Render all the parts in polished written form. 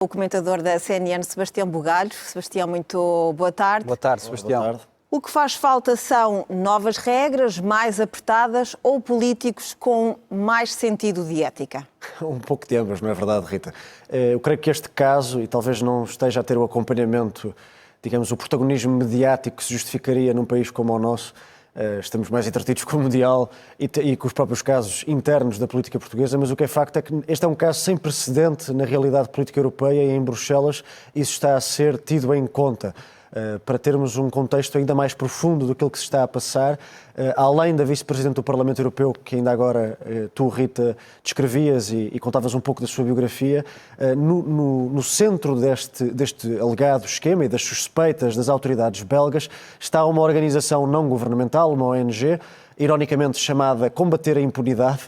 O comentador da CNN, Sebastião Bugalho. Sebastião, muito boa tarde. Boa tarde, Sebastião. Boa tarde. O que faz falta são novas regras, mais apertadas, ou políticos com mais sentido de ética? Um pouco de ambas, não é verdade, Rita? Eu creio que este caso, e talvez não esteja a ter o acompanhamento, digamos, o protagonismo mediático que se justificaria num país como o nosso. Estamos mais entretidos com o Mundial e com os próprios casos internos da política portuguesa, mas o que é facto é que este é um caso sem precedente na realidade política europeia e em Bruxelas isso está a ser tido em conta. Para termos um contexto ainda mais profundo do que se está a passar, além da Vice-Presidente do Parlamento Europeu, que ainda agora tu, Rita, descrevias e contavas um pouco da sua biografia, no centro deste alegado esquema e das suspeitas das autoridades belgas está uma organização não governamental, uma ONG, ironicamente chamada Combater a Impunidade,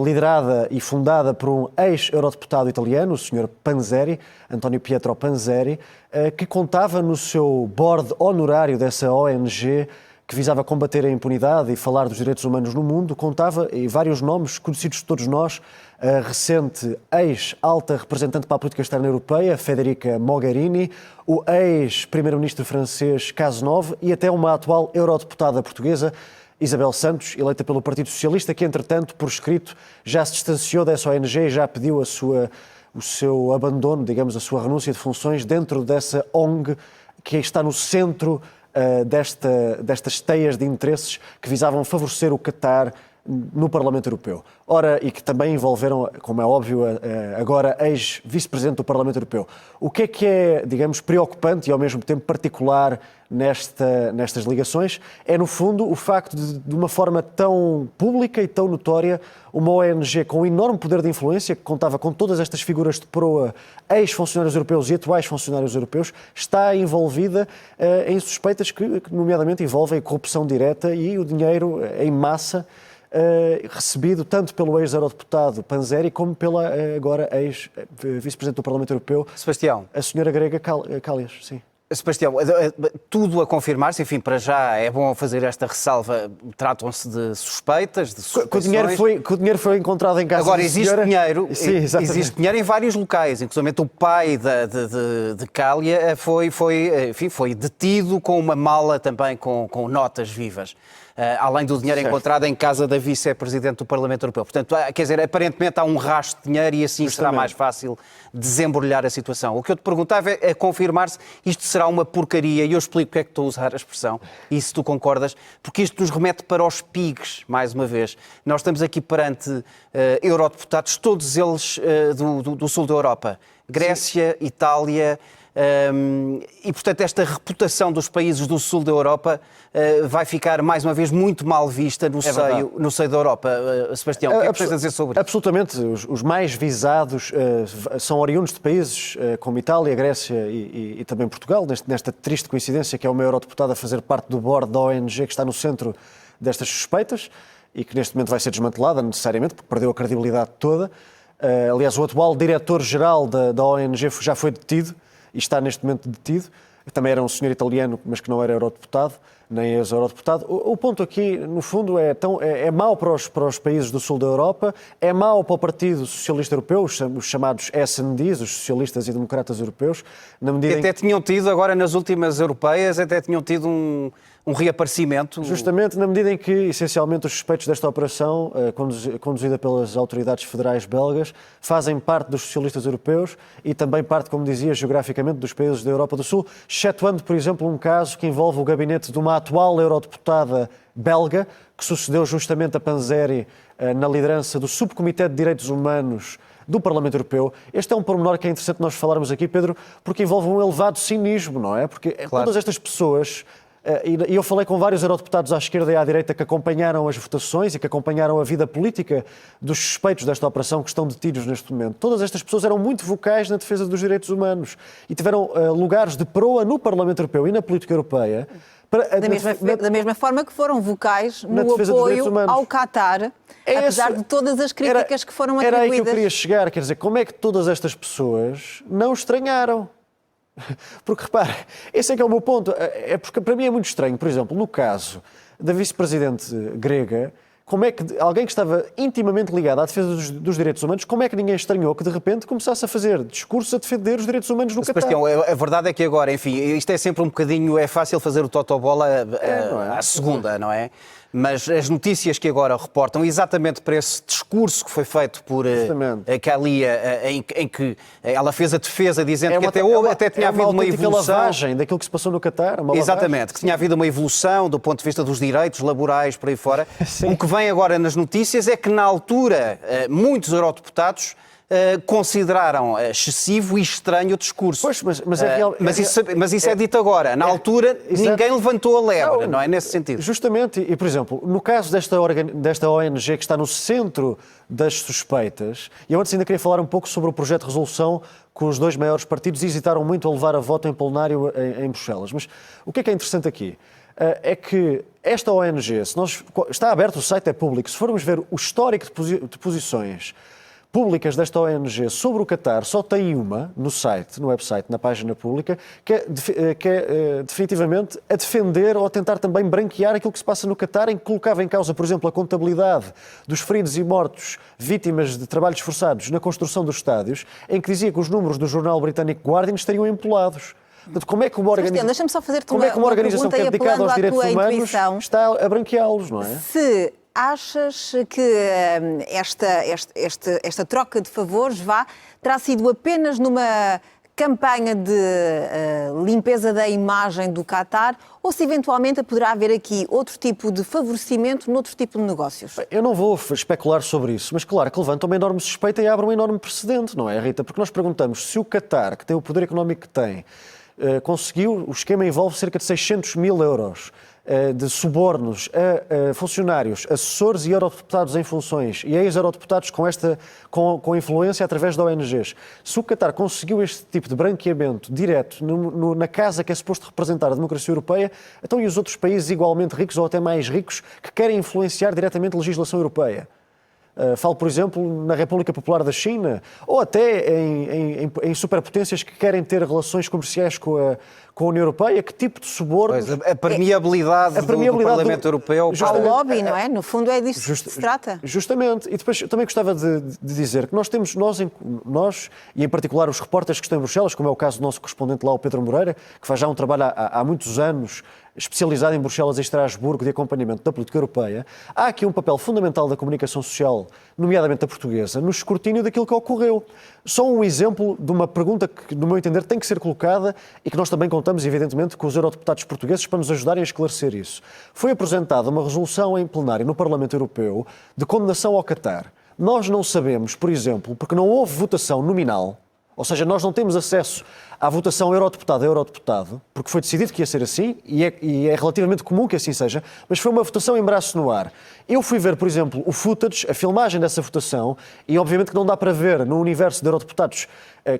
liderada e fundada por um ex-eurodeputado italiano, o Sr. Panzeri, António Pietro Panzeri, que contava no seu board honorário dessa ONG, que visava combater a impunidade e falar dos direitos humanos no mundo, contava em vários nomes conhecidos de todos nós, a recente ex-alta representante para a política externa europeia, Federica Mogherini, o ex-primeiro-ministro francês Cazeneuve e até uma atual eurodeputada portuguesa, Isabel Santos, eleita pelo Partido Socialista, que, entretanto, por escrito, já se distanciou dessa ONG e já pediu o seu abandono, digamos, a sua renúncia de funções dentro dessa ONG que está no centro destas teias de interesses que visavam favorecer o Qatar no Parlamento Europeu. Ora, e que também envolveram, como é óbvio, agora ex-vice-presidente do Parlamento Europeu. O que é, digamos, preocupante e ao mesmo tempo particular nestas ligações é, no fundo, o facto de uma forma tão pública e tão notória, uma ONG com um enorme poder de influência, que contava com todas estas figuras de proa, ex-funcionários europeus e atuais funcionários europeus, está envolvida em suspeitas que, nomeadamente, envolvem corrupção direta e o dinheiro em massa recebido tanto pelo ex-eurodeputado Panzeri como pela agora ex-vice-presidente do Parlamento Europeu, Sebastião, a senhora grega Callas. Sim. Sebastião, tudo a confirmar-se, enfim, para já é bom fazer esta ressalva, tratam-se de suspeitas, de suspeições. Que o dinheiro foi encontrado em casa Agora, da existe senhora. dinheiro, Sim, existe dinheiro em vários locais, inclusive o pai de Cália foi detido com uma mala também com notas vivas. Além do dinheiro encontrado em casa da vice-presidente do Parlamento Europeu. Portanto, quer dizer, aparentemente há um rastro de dinheiro e assim será mais fácil desembrulhar a situação. O que eu te perguntava é confirmar-se isto será uma porcaria, e eu explico porque é que estou a usar a expressão, e se tu concordas, porque isto nos remete para os PIGs, mais uma vez. Nós estamos aqui perante eurodeputados, todos eles do sul da Europa. Grécia, sim. Itália... e, portanto, esta reputação dos países do sul da Europa vai ficar, mais uma vez, muito mal vista no seio da Europa. Sebastião, o que é que tens a dizer sobre isso? Absolutamente. Os mais visados são oriundos de países como Itália, Grécia e também Portugal, nesta triste coincidência que é uma eurodeputada a fazer parte do board da ONG que está no centro destas suspeitas e que neste momento vai ser desmantelada necessariamente porque perdeu a credibilidade toda. Aliás, o atual diretor-geral da ONG já foi detido e está neste momento detido. Também era um senhor italiano, mas que não era eurodeputado, nem ex-eurodeputado. O ponto aqui, no fundo, é mau para os países do sul da Europa, é mau para o Partido Socialista Europeu, os chamados SNDs, os Socialistas e Democratas Europeus, na medida até tinham tido, agora nas últimas europeias, até tinham tido um reaparecimento. Justamente na medida em que, essencialmente, os suspeitos desta operação, conduzida pelas autoridades federais belgas, fazem parte dos socialistas europeus e também parte, como dizia, geograficamente dos países da Europa do Sul, excetuando, por exemplo, um caso que envolve o gabinete de uma atual eurodeputada belga, que sucedeu justamente a Panzeri na liderança do Subcomitê de Direitos Humanos do Parlamento Europeu. Este é um pormenor que é interessante nós falarmos aqui, Pedro, porque envolve um elevado cinismo, não é? Porque todas estas pessoas... E eu falei com vários eurodeputados à esquerda e à direita que acompanharam as votações e que acompanharam a vida política dos suspeitos desta operação que estão detidos neste momento. Todas estas pessoas eram muito vocais na defesa dos direitos humanos e tiveram lugares de proa no Parlamento Europeu e na política europeia. Da mesma forma que foram vocais no apoio ao Qatar, apesar de todas as críticas que foram atribuídas. Era aí que eu queria chegar, quer dizer, como é que todas estas pessoas não estranharam? Porque, repare, esse é que é o meu ponto. É porque para mim é muito estranho, por exemplo, no caso da vice-presidente grega, como é que alguém que estava intimamente ligado à defesa dos direitos humanos, como é que ninguém estranhou que de repente começasse a fazer discursos a defender os direitos humanos no Qatar? Sebastião, a verdade é que agora, enfim, isto é sempre um bocadinho, é fácil fazer o totobola à segunda, não é? Mas as notícias que agora reportam exatamente para esse discurso que foi feito por Kalia, em que ela fez a defesa dizendo que até tinha havido uma evolução. Lavagem daquilo que se passou no Qatar. Exatamente, que tinha havido uma evolução do ponto de vista dos direitos laborais por aí fora. O que vem agora nas notícias é que na altura muitos eurodeputados consideraram excessivo e estranho o discurso. Pois, mas isso é dito agora. Na altura, ninguém levantou a lebre, não é? Nesse sentido. Justamente. E, por exemplo, no caso desta ONG que está no centro das suspeitas, e eu antes ainda queria falar um pouco sobre o projeto de resolução que os dois maiores partidos hesitaram muito a levar a voto em plenário em Bruxelas. Mas o que é interessante aqui? É que esta ONG, está aberto, o site é público, se formos ver o histórico de posições públicas desta ONG sobre o Qatar, só tem uma no site, no website, na página pública, que é definitivamente a defender ou a tentar também branquear aquilo que se passa no Qatar, em que colocava em causa, por exemplo, a contabilidade dos feridos e mortos vítimas de trabalhos forçados na construção dos estádios, em que dizia que os números do jornal britânico Guardian estariam empolados. Portanto, como é que uma organização que é dedicada aos direitos humanos está a branqueá-los, não é? Se achas que esta troca de favores terá sido apenas numa campanha de limpeza da imagem do Qatar ou se eventualmente poderá haver aqui outro tipo de favorecimento noutro tipo de negócios? Eu não vou especular sobre isso, mas claro que levanta uma enorme suspeita e abre um enorme precedente, não é, Rita? Porque nós perguntamos se o Qatar, que tem o poder económico que tem, conseguiu, o esquema envolve cerca de 600 mil euros de subornos a funcionários, assessores e eurodeputados em funções e ex-eurodeputados com influência através de ONGs. Se o Qatar conseguiu este tipo de branqueamento direto na casa que é suposto representar a democracia europeia, então e os outros países igualmente ricos ou até mais ricos que querem influenciar diretamente a legislação europeia? Falo, por exemplo, na República Popular da China ou até em superpotências que querem ter relações comerciais com a União Europeia. Que tipo de subornos... A permeabilidade do Parlamento Europeu... Ao lobby, não é? No fundo é disso que se trata. Justamente. E depois eu também gostava de dizer que nós, e em particular os repórteres que estão em Bruxelas, como é o caso do nosso correspondente lá, o Pedro Moreira, que faz já um trabalho há muitos anos especializado em Bruxelas e Estrasburgo de acompanhamento da política europeia, há aqui um papel fundamental da comunicação social, nomeadamente a portuguesa, no escrutínio daquilo que ocorreu. Só um exemplo de uma pergunta que, no meu entender, tem que ser colocada e que nós também contamos, evidentemente, com os eurodeputados portugueses para nos ajudarem a esclarecer isso. Foi apresentada uma resolução em plenário no Parlamento Europeu de condenação ao Qatar. Nós não sabemos, por exemplo, porque não houve votação nominal, ou seja, nós não temos acesso à votação eurodeputado a eurodeputado, porque foi decidido que ia ser assim, e é relativamente comum que assim seja, mas foi uma votação em braço no ar. Eu fui ver, por exemplo, o footage, a filmagem dessa votação, e obviamente que não dá para ver no universo de eurodeputados,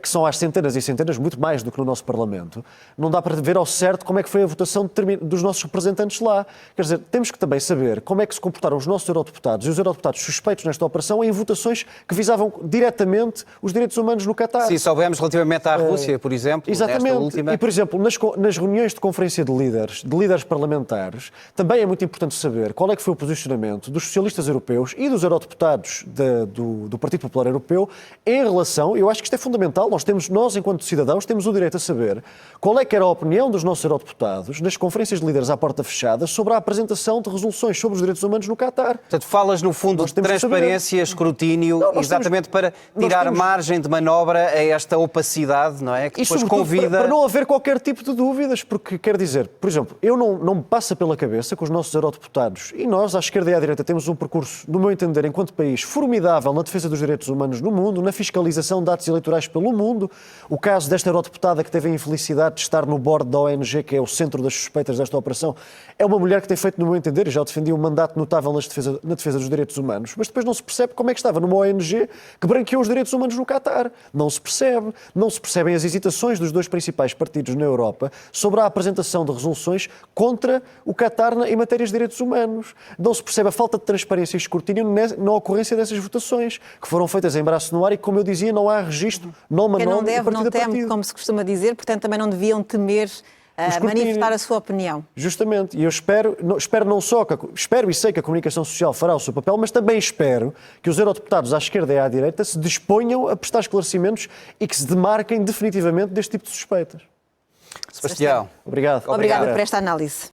que são às centenas e centenas, muito mais do que no nosso Parlamento, não dá para ver ao certo como é que foi a votação dos nossos representantes lá. Quer dizer, temos que também saber como é que se comportaram os nossos eurodeputados e os eurodeputados suspeitos nesta operação em votações que visavam diretamente os direitos humanos no Qatar. Sim, soubemos relativamente à Rússia, por exemplo. Exatamente. Última... E, por exemplo, nas reuniões de conferência de líderes parlamentares, também é muito importante saber qual é que foi o posicionamento dos socialistas europeus e dos eurodeputados do Partido Popular Europeu em relação, eu acho que isto é fundamental, nós enquanto cidadãos, temos o direito a saber qual é que era a opinião dos nossos eurodeputados nas conferências de líderes à porta fechada sobre a apresentação de resoluções sobre os direitos humanos no Qatar. Portanto, falas no fundo de transparência, escrutínio, exatamente para tirar margem de manobra a esta opacidade, não é? Que depois convida... Para não haver qualquer tipo de dúvidas, porque quer dizer, por exemplo, não me passa pela cabeça que os nossos eurodeputados e nós, à esquerda e à direita, temos um percurso, no meu entender, enquanto país, formidável na defesa dos direitos humanos no mundo, na fiscalização de atos eleitorais pelo mundo. O caso desta eurodeputada que teve a infelicidade de estar no board da ONG, que é o centro das suspeitas desta operação, é uma mulher que tem feito, no meu entender, e já defendia um mandato notável na defesa dos direitos humanos, mas depois não se percebe como é que estava numa ONG que branqueou os direitos humanos no Qatar. Não se percebem as hesitações dos dois principais partidos na Europa sobre a apresentação de resoluções contra o Qatar em matérias de direitos humanos. Não se percebe a falta de transparência e escrutínio na ocorrência dessas votações, que foram feitas em braço no ar e, como eu dizia, não há registro, Quem não deve, não teme, como se costuma dizer, portanto também não deviam temer manifestar a sua opinião. Justamente, e eu espero e sei que a comunicação social fará o seu papel, mas também espero que os eurodeputados à esquerda e à direita se disponham a prestar esclarecimentos e que se demarquem definitivamente deste tipo de suspeitas. Sebastião. Obrigado. Obrigada por esta análise.